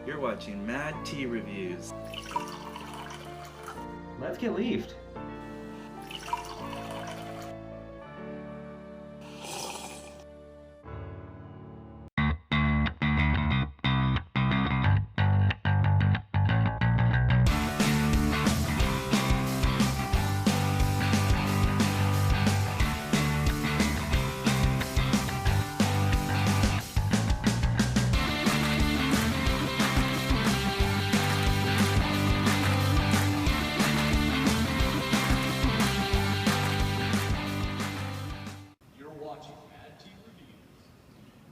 You're watching Mad Tea Reviews. Let's get leafed.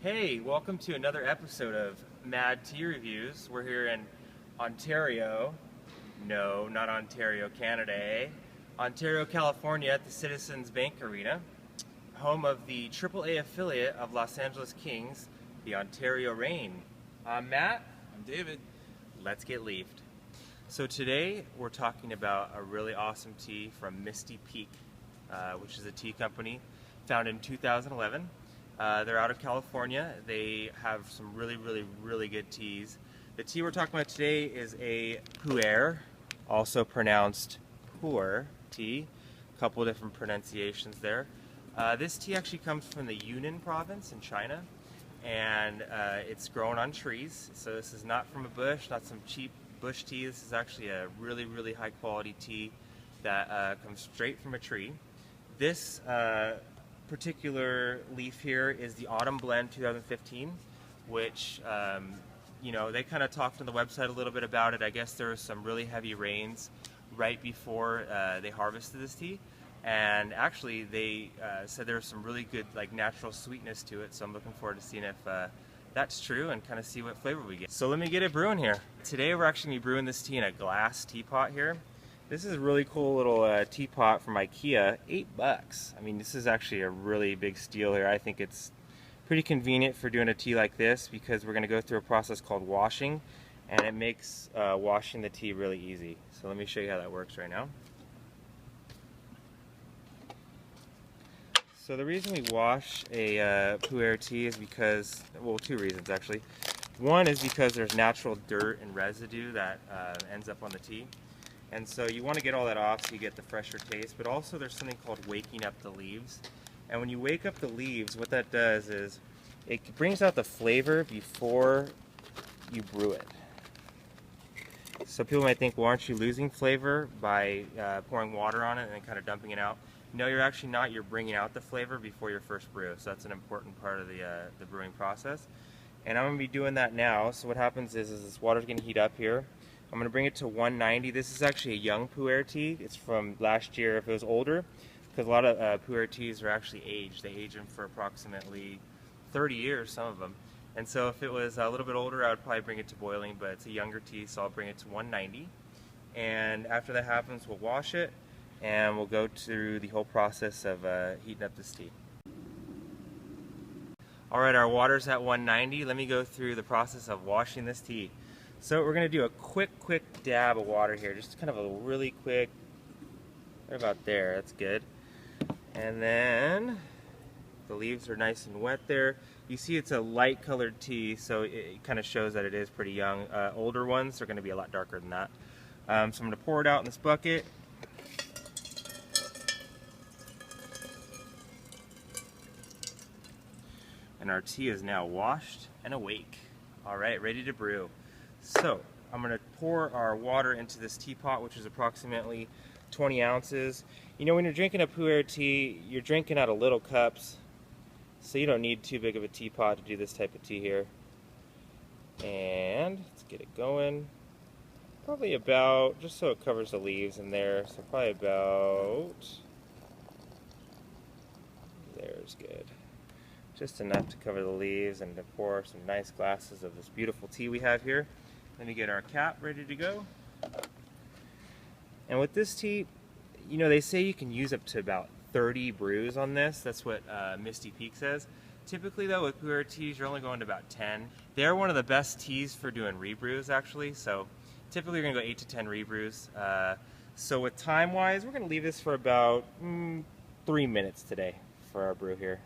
Hey, welcome to another episode of Mad Tea Reviews. We're here in Ontario. No, not Ontario, Canada, eh? Ontario, California at the Citizens Bank Arena, home of the AAA affiliate of Los Angeles Kings, the Ontario Reign. I'm Matt. I'm David. Let's get leafed. So today we're talking about a really awesome tea from Misty, which is a tea company founded in 2011. They're out of California. They have some really good teas. The tea we're talking about today is a Pu'er, also pronounced Pu'er tea. A couple different pronunciations there. This tea actually comes from the Yunnan province in China, and it's grown on trees. So this is not from a bush, not some cheap bush tea. This is actually a really high quality tea that comes straight from a tree. This particular leaf here is the Autumn Blend 2015, which you know, they kind of talked on the website a little bit about it. I guess there were some really heavy rains right before they harvested this tea, and actually they said there was some really good natural sweetness to it, so I'm looking forward to seeing if that's true and kind of see what flavor we get. So let me get it brewing here. Today we're actually going to be brewing this tea in a glass teapot here. This is a really cool little teapot from IKEA, $8. I mean, this is actually a really big steal here. I think it's pretty convenient for doing a tea like this because we're going to go through a process called washing, and it makes washing the tea really easy. So let me show you how that works right now. So the reason we wash a Pu'er tea is because, well, two reasons actually. One is because there's natural dirt and residue that ends up on the tea. And so you want to get all that off so you get the fresher taste, but also there's something called waking up the leaves. And when you wake up the leaves, what that does is it brings out the flavor before you brew it. So people might think, well, aren't you losing flavor by pouring water on it and then kind of dumping it out? No, you're actually not. You're bringing out the flavor before your first brew. So that's an important part of the brewing process. And I'm going to be doing that now. So what happens is this water's going to heat up here. I'm going to bring it to 190. This is actually a young Pu'er tea. It's from last year if it was older, because a lot of Pu'er teas are actually aged. They age them for approximately 30 years, some of them. And so if it was a little bit older, I would probably bring it to boiling, but it's a younger tea, so I'll bring it to 190. And after that happens, we'll wash it, and we'll go through the whole process of heating up this tea. Alright, our water's at 190. Let me go through the process of washing this tea. So we're going to do a quick dab of water here, just kind of a really quick, right about there, that's good. And then the leaves are nice and wet there. You see it's a light colored tea, so it kind of shows that it is pretty young. Older ones are going to be a lot darker than that. So I'm going to pour it out in this bucket. And our tea is now washed and awake. Alright, ready to brew. So I'm going to pour our water into this teapot, which is approximately 20 ounces. You know, when you're drinking a Pu'er tea, you're drinking out of little cups, so you don't need too big of a teapot to do this type of tea here. And let's get it going. Probably about, just so it covers the leaves in there, so probably about, there's good. Just enough to cover the leaves and to pour some nice glasses of this beautiful tea we have here. Let me get our cap ready to go. And with this tea, you know, they say you can use up to about 30 brews on this. That's what Misty says. Typically though, with Pu'er teas, you're only going to about 10. They're one of the best teas for doing rebrews actually, so typically you're going to go 8 to 10 rebrews. So with time-wise, we're going to leave this for about 3 minutes today for our brew here.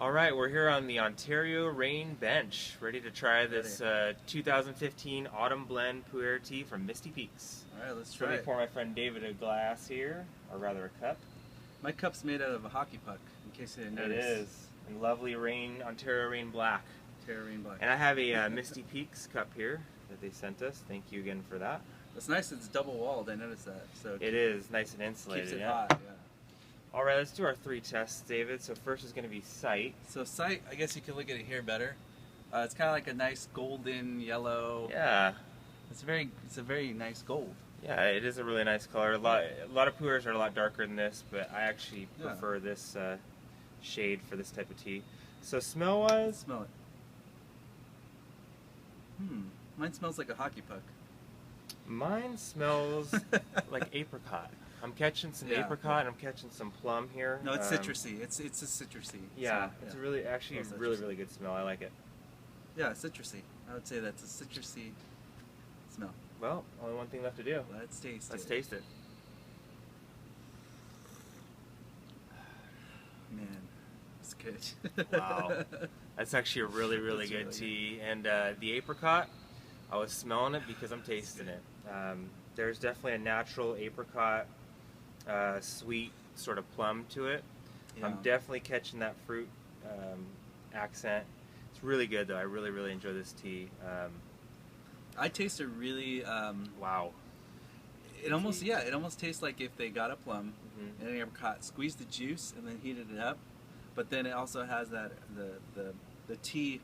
All right, we're here on the Ontario Rain Bench, ready to try this 2015 Autumn Blend Pu'er tea from Misty Peaks. All right, let's So try let me it. pour my friend David a glass here, or rather a cup. My cup's made out of a hockey puck, in case you didn't It notice. is. And lovely Ontario Rain Black. Ontario Rain Black. And I have a Misty Peaks cup here that they sent us. Thank you again for that. It's nice, it's double walled, I noticed that. So It is nice and insulated. keeps it yeah. hot, yeah. All right, let's do our 3 tests, David. So first is going to be sight. So sight, I guess you can look at it here better. It's kind of like a nice golden yellow. Yeah. It's a very nice gold. Yeah, it is a really nice color. A lot of Pu'ers are a lot darker than this, but I actually Yeah. prefer this shade for this type of tea. So smell-wise, Smell it. Mine smells like a hockey puck. mine smells like apricot. I'm catching some Yeah. apricot and I'm catching some plum here. No, it's citrusy. It's a citrusy. Yeah, smell. it's a really, actually, Smells really, citrusy. really good smell. I like it. Yeah, citrusy. I would say that's a citrusy smell. Well, only one thing left to do. Let's taste Let's it. taste it. Man, it's good. Wow. That's actually a really, really That's good really tea. And the apricot, I was smelling it because I'm tasting it. There's definitely a natural apricot, sweet sort of plum to it. Yeah. I'm definitely catching that fruit accent. It's really good though. I really, really enjoy this tea. I taste a really. Wow. It almost it almost tastes like if they got a plum Mhm. and an apricot, squeezed the juice and then heated it up, but then it also has that the tea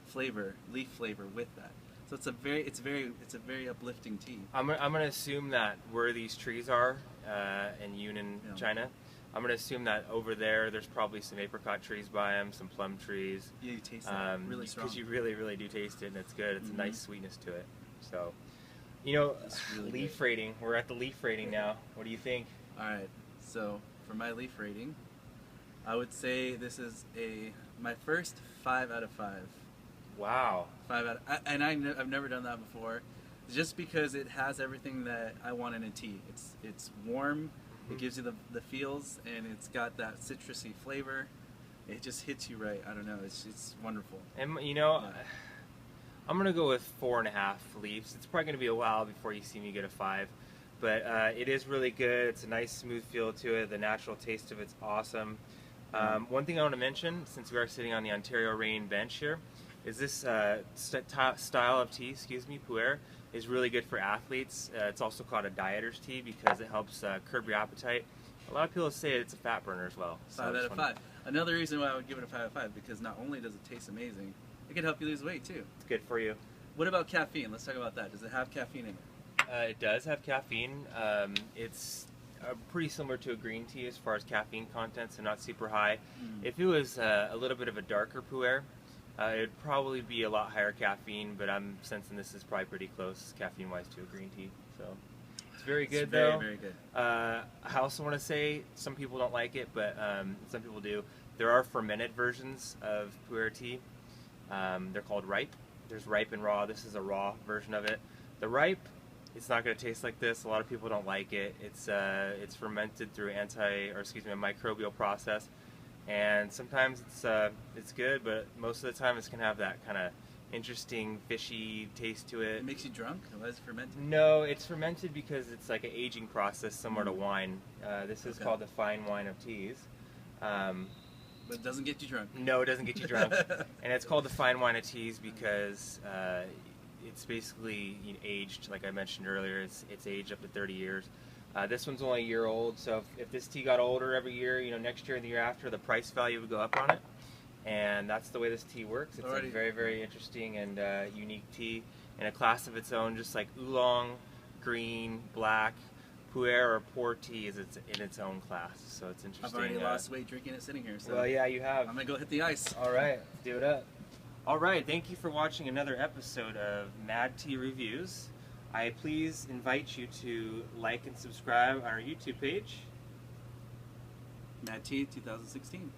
flavor, leaf flavor with that. So it's a very uplifting tea. I'm gonna assume that where these trees are in Yunnan, Yeah. China, I'm gonna assume that over there's probably some apricot trees by them, some plum trees. Yeah, you taste that really strong. Because you really, really do taste it, and it's good. It's Mhm. a nice sweetness to it. So, you know, It's really leaf good. rating. We're at the leaf rating now. What do you think? All right. So for my leaf rating, I would say this is my first 5 out of 5. Wow. I've never done that before, just because it has everything that I want in a tea. It's warm, it gives you the feels, and it's got that citrusy flavor. It just hits you right. I don't know. It's wonderful. And you know, Yeah. I'm gonna go with 4.5 leaves. It's probably gonna be a while before you see me get a 5, but it is really good. It's a nice smooth feel to it. The natural taste of it's awesome. One thing I want to mention, since we are sitting on the Ontario Rain Bench here, is this style of tea, Pu'er, is really good for athletes. It's also called a dieter's tea because it helps curb your appetite. A lot of people say it's a fat burner as well. So 5 I out just of wanna- 5. Another reason why I would give it a 5 out of 5, because not only does it taste amazing, it can help you lose weight too. It's good for you. What about caffeine? Let's talk about that. Does it have caffeine in it? It does have caffeine. It's pretty similar to a green tea as far as caffeine content, so not super high. If it was a little bit of a darker Pu'er, it'd probably be a lot higher caffeine, but I'm sensing this is probably pretty close caffeine-wise to a green tea. So it's very good, It's very, though. very good. I also want to say some people don't like it, but some people do. There are fermented versions of Pu'er tea. They're called ripe. There's ripe and raw. This is a raw version of it. The ripe, it's not going to taste like this. A lot of people don't like it. It's fermented through a microbial process, and sometimes it's good, but most of the time it's going to have that kind of interesting fishy taste to it. It makes you drunk? Why is it fermented? No, it's fermented because it's like an aging process similar to wine. This is Okay. called the fine wine of teas. But it doesn't get you drunk. No, it doesn't get you drunk. And it's called the fine wine of teas because it's basically aged, like I mentioned earlier, it's aged up to 30 years. This one's only a year old, so if this tea got older every year, next year and the year after, the price value would go up on it. And that's the way this tea works. It's a Alrighty. very, very interesting and unique tea in a class of its own, just like oolong, green, black. Pu'er or pour tea is in its own class, so it's interesting. I've already lost weight drinking it sitting here, so Well, yeah, you have. I'm going to go hit the ice. All right, do it up. All right, thank you for watching another episode of Mad Tea Reviews. I please invite you to like and subscribe on our YouTube page. Mad Tea 2016.